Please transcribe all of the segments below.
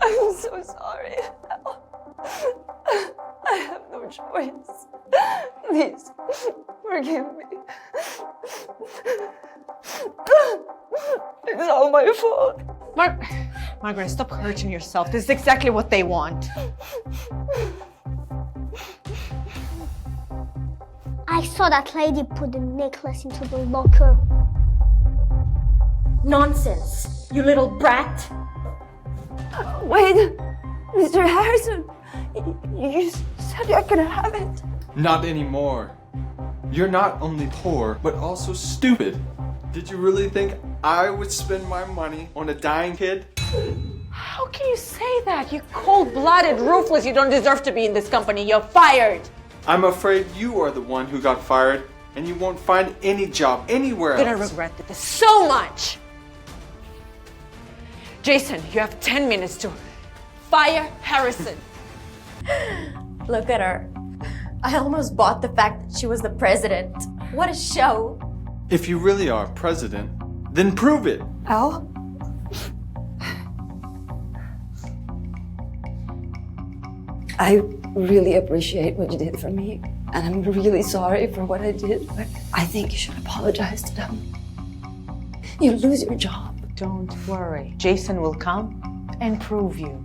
I'm so sorry. I have no choice. Please, forgive me. It's all my fault. Margaret, stop hurting yourself. This is exactly what they want. I saw that lady put the necklace into the locker. Nonsense, you little brat. Wait, Mr. Harrison, you said you're gonna have it. Not anymore. You're not only poor, but also stupid. Did you really think I would spend my money on a dying kid? How can you say that? You cold-blooded, ruthless. You don't deserve to be in this company. You're fired. I'm afraid you are the one who got fired, and you won't find any job anywhere You're else. gonna regret this so much. Jason, you have 10 minutes to fire Harrison. Look at her. I almost bought the fact that she was the president. What a show. If you really are president, then prove it. Al? I really appreciate what you did for me, and I'm really sorry for what I did, but I think you should apologize to them. You lose your job. Don't worry. Jason will come and prove you.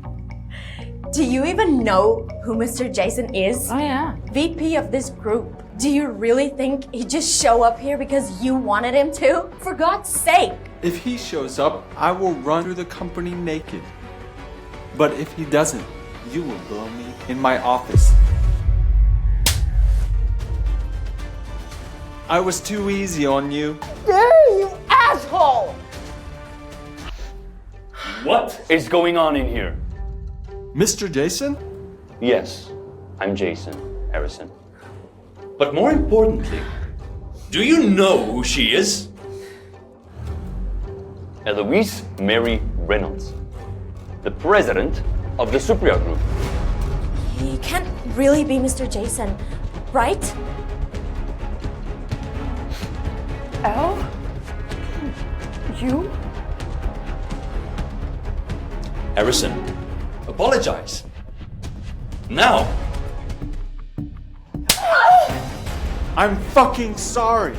Do you even know who Mr. Jason is? Oh, yeah. VP of this group. Do you really think he'd just show up here because you wanted him to? For God's sake! If he shows up, I will run through the company naked. But if he doesn't, you will blow me in my office. I was too easy on you. Dare you, asshole! What is going on in here? Mr. Jason? Yes, I'm Jason Harrison. But more importantly, do you know who she is? Eloise Mary Reynolds, the president of the Supria Group. He can't really be Mr. Jason, right? Al? You? Harrison, apologize. Now. I'm fucking sorry.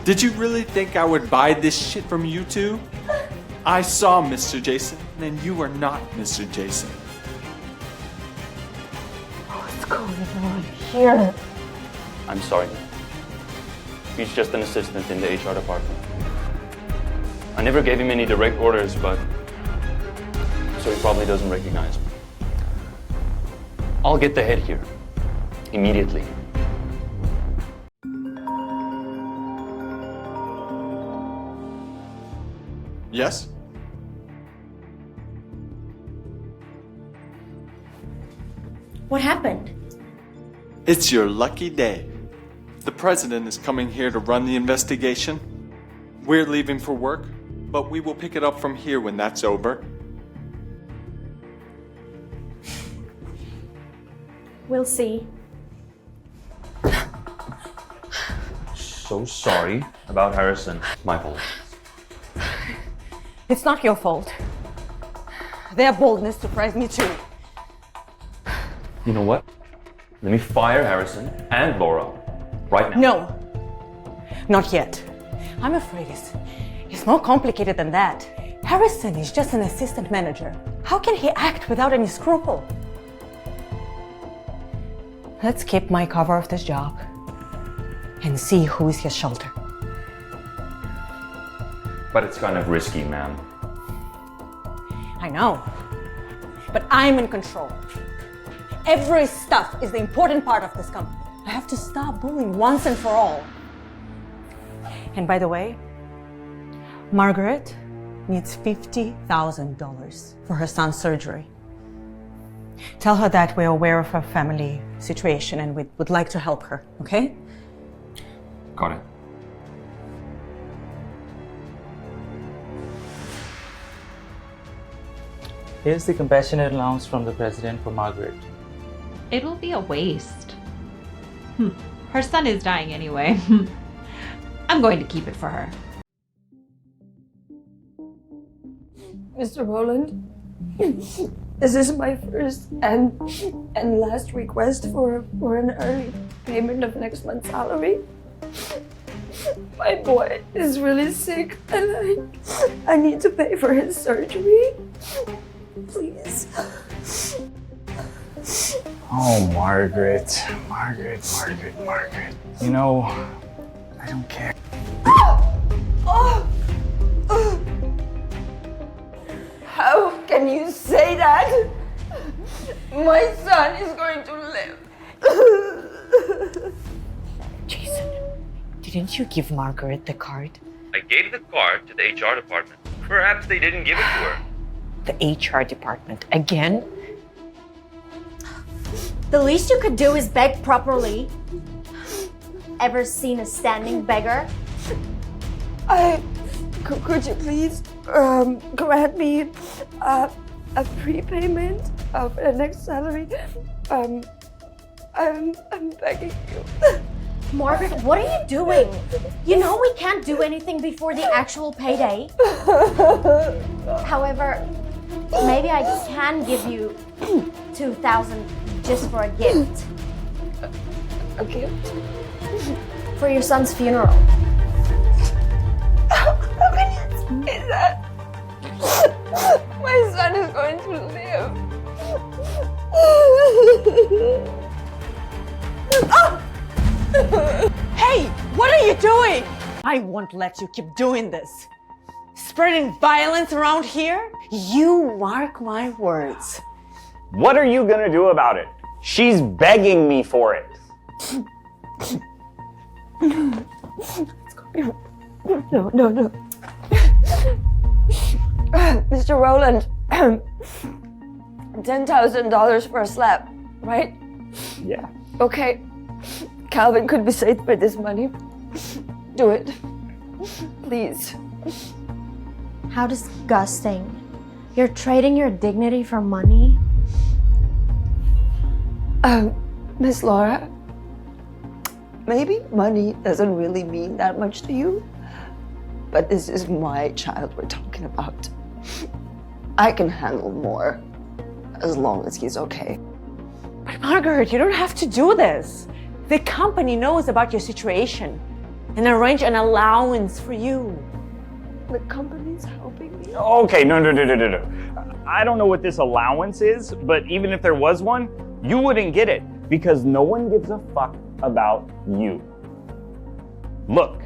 Did you really think I would buy this shit from you two? I saw Mr. Jason, and you are not Mr. Jason. What's going on here? I'm sorry. He's just an assistant in the HR department. I never gave him any direct orders, but so he probably doesn't recognize me. I'll get the head here immediately. Yes? What happened? It's your lucky day. The president is coming here to run the investigation. We're leaving for work, but we will pick it up from here when that's over. We'll see. So sorry about Harrison. My fault. It's not your fault. Their boldness surprised me too. You know what? Let me fire Harrison and Laura right now. No, not yet. I'm afraid it's more complicated than that. Harrison is just an assistant manager. How can he act without any scruple? Let's keep my cover of this job and see who is his shoulder. But it's kind of risky, ma'am. I know, but I'm in control. Every stuff is the important part of this company. I have to stop bullying once and for all. And by the way, Margaret needs $50,000 for her son's surgery. Tell her that we're aware of her family situation and we would like to help her, okay? Got it. Here's the compassionate allowance from the president for Margaret. It'll be a waste. Her son is dying anyway. I'm going to keep it for her. Mr. Roland, this is my first and last request for an early payment of next month's salary. My boy is really sick and I need to pay for his surgery. Please. Oh, Margaret. You know, I don't care. How can you say that? My son is going to live. Jason, didn't you give Margaret the card? I gave the card to the HR department. Perhaps they didn't give it to her. The HR department again? The least you could do is beg properly. Ever seen a standing beggar? Could you please grant me a prepayment of the next salary? I'm begging you. Margaret, what are you doing? You know we can't do anything before the actual payday. However, maybe I can give you $2,000 just for a gift. A gift? For your son's funeral. How can you say that? My son is going to live. Hey, what are you doing? I won't let you keep doing this. Spreading violence around here? You mark my words. What are you gonna do about it? She's begging me for it. No. Mr. Roland, $10,000 for a slap, right? Yeah. Okay. Calvin could be saved by this money. Do it. Please. How disgusting. You're trading your dignity for money? Miss Laura, maybe money doesn't really mean that much to you, but this is my child we're talking about. I can handle more, as long as he's okay. But Margaret, you don't have to do this. The company knows about your situation and arrange an allowance for you. The company's helping me. Okay, no. I don't know what this allowance is, but even if there was one, you wouldn't get it because no one gives a fuck about you. Look,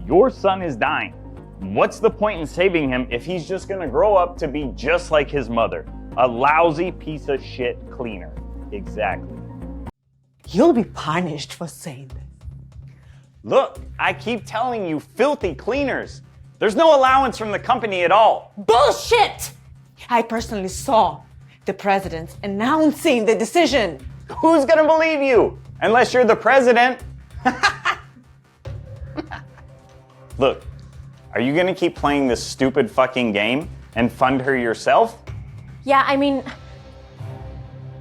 your son is dying. What's the point in saving him if he's just gonna grow up to be just like his mother? A lousy piece of shit cleaner. Exactly. You'll be punished for saying this. Look, I keep telling you, filthy cleaners. There's no allowance from the company at all. Bullshit! I personally saw the president announcing the decision. Who's gonna believe you? Unless you're the president. Look, are you gonna keep playing this stupid fucking game and fund her yourself? Yeah, I mean,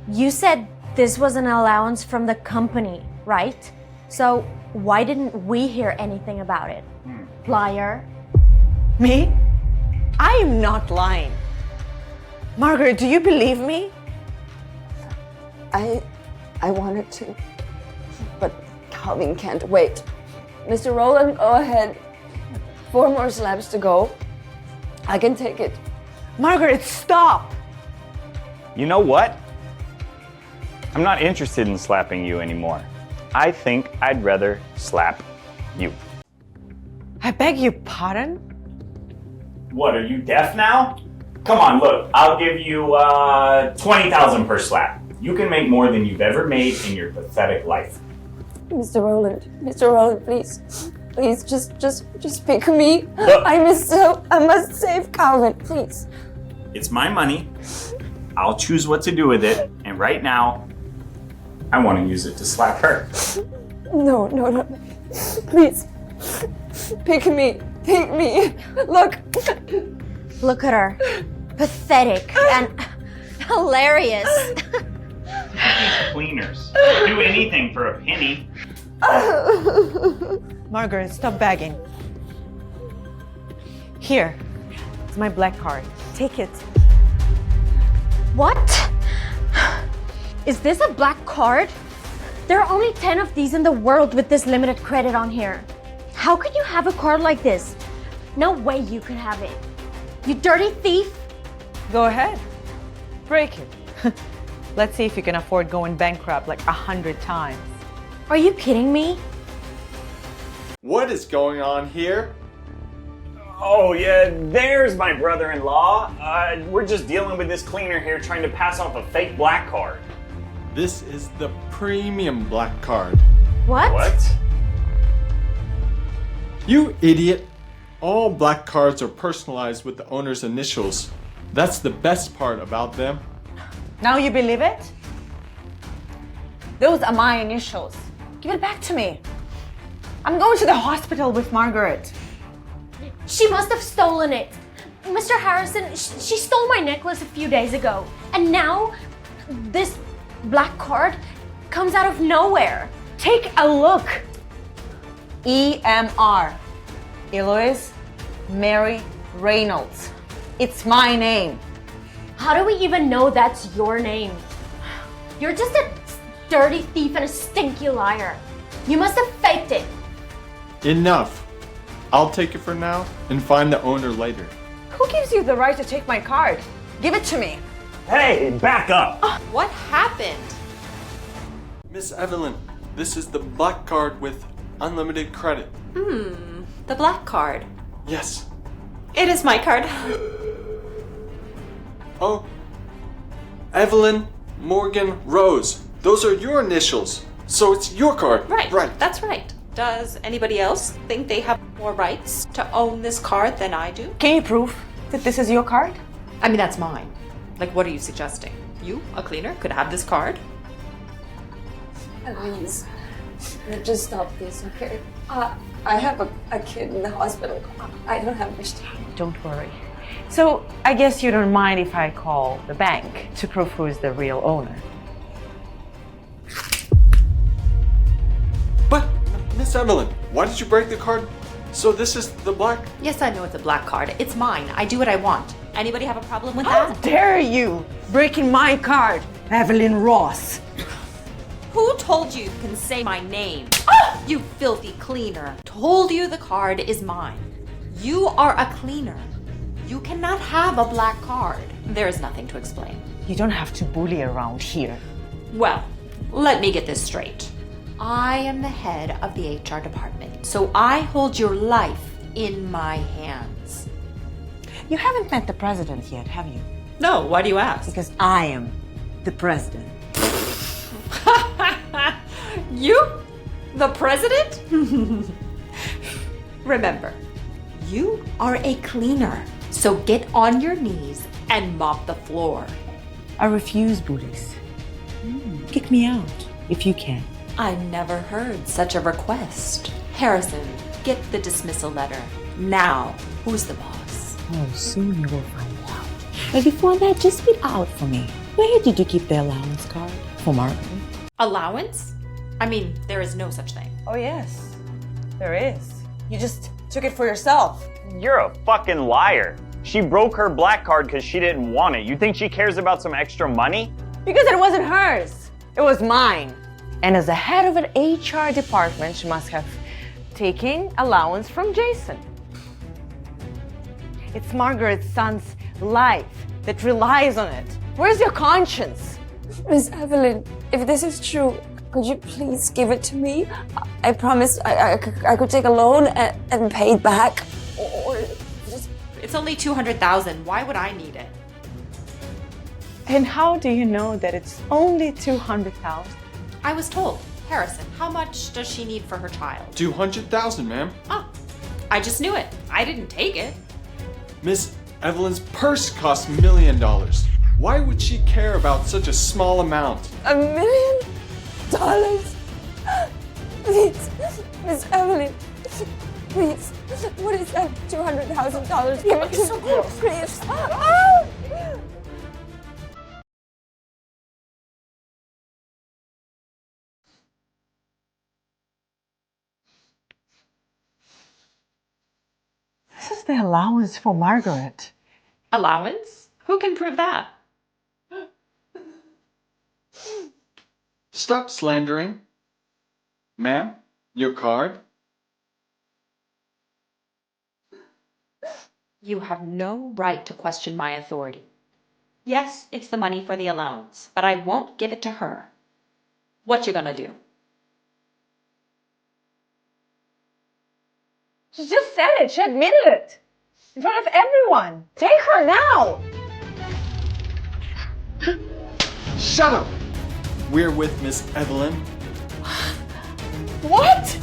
you said this was an allowance from the company, right? So why didn't we hear anything about it? Liar. Me? I am not lying. Margaret, do you believe me? I wanted to, but Calvin can't wait. Mr. Roland, go ahead. 4 more slabs to go. I can take it. Margaret, stop! You know what? I'm not interested in slapping you anymore. I think I'd rather slap you. I beg your pardon? What, are you deaf now? Come on, look, I'll give you $20,000 per slap. You can make more than you've ever made in your pathetic life. Mr. Roland, please, just pick me. Look. I must save Calvin, please. It's my money. I'll choose what to do with it, and right now, I want to use it to slap her. No. Please, pick me. Look at her. Pathetic and hilarious. Cleaners. Do anything for a penny. Margaret, stop begging. Here, it's my black card. Take take it. What? Is this a black card? There are only 10 of these in the world with this limited credit on here. How could you have a card like this? No way you could have it. You dirty thief! Go ahead. Break it. Let's see if you can afford going bankrupt like 100 times. Are you kidding me? What is going on here? Oh, yeah, there's my brother-in-law. We're just dealing with this cleaner here trying to pass off a fake black card. This is the premium black card. What? What? You idiot! All black cards are personalized with the owner's initials. That's the best part about them. Now you believe it? Those are my initials. Give it back to me. I'm going to the hospital with Margaret. She must have stolen it. Mr. Harrison, she stole my necklace a few days ago. And now, this black card comes out of nowhere. Take a look. EMR. Eloise Mary Reynolds. It's my name. How do we even know that's your name? You're just a dirty thief and a stinky liar. You must have faked it. Enough. I'll take it for now and find the owner later. Who gives you the right to take my card? Give it to me. Hey, back up! What happened? Miss Evelyn, this is the black card with unlimited credit. The black card. Yes. It is my card. Oh. Evelyn Morgan Rose. Those are your initials. So it's your card. Right. Right. That's right. Does anybody else think they have more rights to own this card than I do? Can you prove that this is your card? I mean, that's mine. Like, what are you suggesting? You, a cleaner, could have this card? Please, just stop this, okay? I have a kid in the hospital. I don't have much time. Don't worry. So, I guess you don't mind if I call the bank to prove who is the real owner. But, Miss Evelyn, why did you break the card? So this is the black? Yes, I know it's a black card. It's mine. I do what I want. Anybody have a problem with How that? dare you breaking my card, Evelyn Ross? Who told you can say my name? You filthy cleaner. Told you the card is mine. You are a cleaner. You cannot have a black card. There is nothing to explain. You don't have to bully around here. Well, let me get this straight. I am the head of the HR department, so I hold your life in my hands. You haven't met the president yet, have you? No, why do you ask? Because I am the president. You? The president? Remember, you are a cleaner, so get on your knees and mop the floor. I refuse bullies. Kick me out if you can. I never heard such a request. Harrison, get the dismissal letter. Now, who's the boss? Oh, soon you will find out. But before that, just spit out for me. Where did you keep the allowance card for Margaret? Allowance? I mean, there is no such thing. Oh, yes. There is. You just took it for yourself. You're a fucking liar. She broke her black card because she didn't want it. You think she cares about some extra money? Because it wasn't hers. It was mine. And as the head of an HR department, she must have taken allowance from Jason. It's Margaret's son's life that relies on it. Where's your conscience? Miss Evelyn, if this is true, could you please give it to me? I promised I could take a loan and pay it back. Or just... It's only $200,000. Why would I need it? And how do you know that it's only $200,000? I was told. Harrison, how much does she need for her child? 200,000, ma'am. Ah, I just knew it. I didn't take it. Miss Evelyn's purse cost $1 million. Why would she care about such a small amount? $1 million? Please, Miss Evelyn, please. What is that? $200,000? Give it to me, please. Ah! This is the allowance for Margaret. Allowance? Who can prove that? Stop slandering. Ma'am, your card? You have no right to question my authority. Yes, it's the money for the allowance, but I won't give it to her. What you gonna do? She just said it. She admitted it. In front of everyone. Take her now. Shut up! We're with Miss Evelyn. What?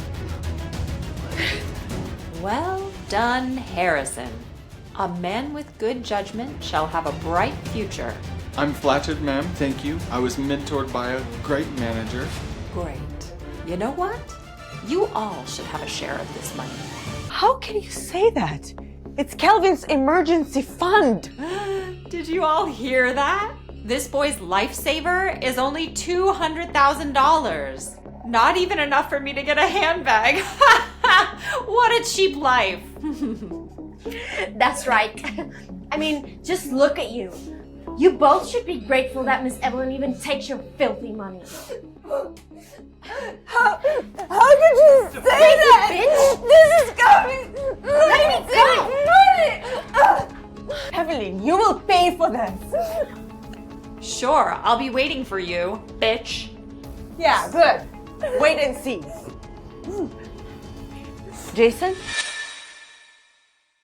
Well done, Harrison. A man with good judgment shall have a bright future. I'm flattered, ma'am. Thank you. I was mentored by a great manager. Great. You know what? You all should have a share of this money. How can you say that? It's Kelvin's emergency fund. Did you all hear that? This boy's lifesaver is only $200,000. Not even enough for me to get a handbag. What a cheap life. That's right. I mean, just look at you. You both should be grateful that Miss Evelyn even takes your filthy money. How could you say that? Bitch. This is coming. Let me go. Evelyn, you will pay for this. Sure, I'll be waiting for you, bitch. Yeah, good. Wait and see. Jason?